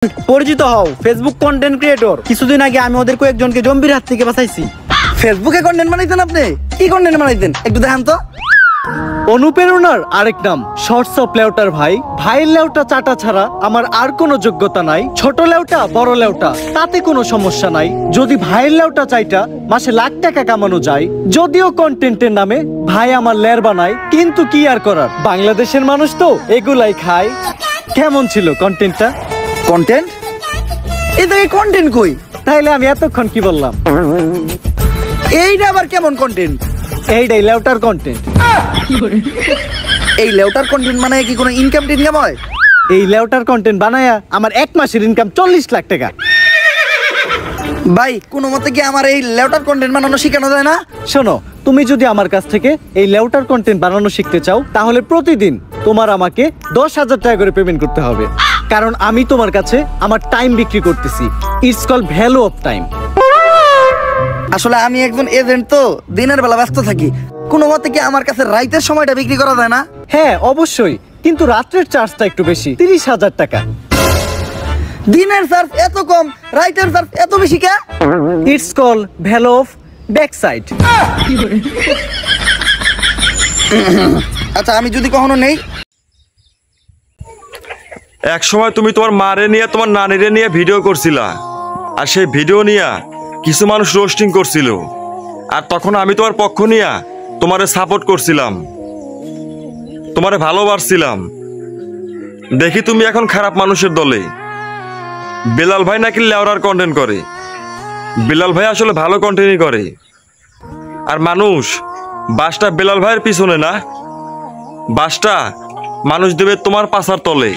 পরিচিত হও, Facebook content creator. কিছুদিন আগে আমি ওদের কয়েকজনকে জম্বির হাত থেকে বাঁচাইছি। ফেসবুকে কন্টেন্ট বানাইতেন আপনি? কি কন্টেন্ট বানাইতেন একটু দেখান তো। অনুপ্রেরণার আরেক নাম শর্টস অফ লেউটার ভাই। ভাইয়ের লেউটা চাটা ছাড়া আমার আর কোনো যোগ্যতা নাই। ছোট লেউটা বড় লেউটা তাতে কোনো সমস্যা নাই। যদি ভাইয়ের লেউটা চাইটা মাসে লাখ টাকা কামানো যায়। যদিও কন্টেন্টের নামে ভাই আমার লের বানায়, কিন্তু কি আর করার, বাংলাদেশের মানুষ তো এগুলাই খায়। কেমন ছিল কন্টেন্টটা? কন্টেন্ট? এই থেকে কন্টেন্ট কই? তাইলে আমি এতক্ষণ কি বললাম? এইটা আবার কেমন কন্টেন্ট? এইটাই লেউটার কন্টেন্ট। এই লেউটার কন্টেন্ট মানে কি কোনো ইনকাম টিনকাম হয়? এই লেউটার কন্টেন্ট বানায়া আমার এক মাসের ইনকাম 40 লাখ টাকা। ভাই কোনো মতে কি আমার এই লেউটার কন্টেন্ট বানানো শেখানো যায় না? শোনো, তুমি যদি আমার কাছ থেকে এই লেউটার কন্টেন্ট বানানো শিখতে চাও তাহলে প্রতিদিন তোমার আমাকে 10,000 টাকা করে পেমেন্ট করতে হবে। কারণ আমি তোমার কাছে আমার টাইম বিক্রি করতেছি। It's call value of time. আসলে আমি একজন এজেন্ট, তো দিনের বেলা ব্যস্ত থাকি। কোনো মতে কি আমার কাছে রাইতের সময়টা বিক্রি করা যায় না? হ্যাঁ অবশ্যই, কিন্তু রাত্রের চার্জটা একটু বেশি, 30,000 টাকা। দিনের চার্জ এত কম, রাইতের চার্জ এত বেশি কে? It's call value of back side. আচ্ছা আমি যদি কখনো নেই? এক সময় তুমি তোমার মারে নিয়ে তোমার নানিরে নিয়ে ভিডিও করছিলা, আর সেই ভিডিও নিয়ে কিছু মানুষ রোস্টিং করছিল, আর তখন আমি তোমার পক্ষ নিয়ে তোমারে সাপোর্ট করছিলাম, তোমারে ভালোবাসছিলাম। দেখি তুমি এখন খারাপ মানুষের দলে। বেলাল ভাই নাকি লেওরার কন্টেন্ট করে। বেলাল ভাই আসলে ভালো কন্টেন্টই করে। আর মানুষ বাসটা বেলাল ভাইয়ের পিছনে না, বাসটা মানুষ দেবে তোমার পাছার তলে।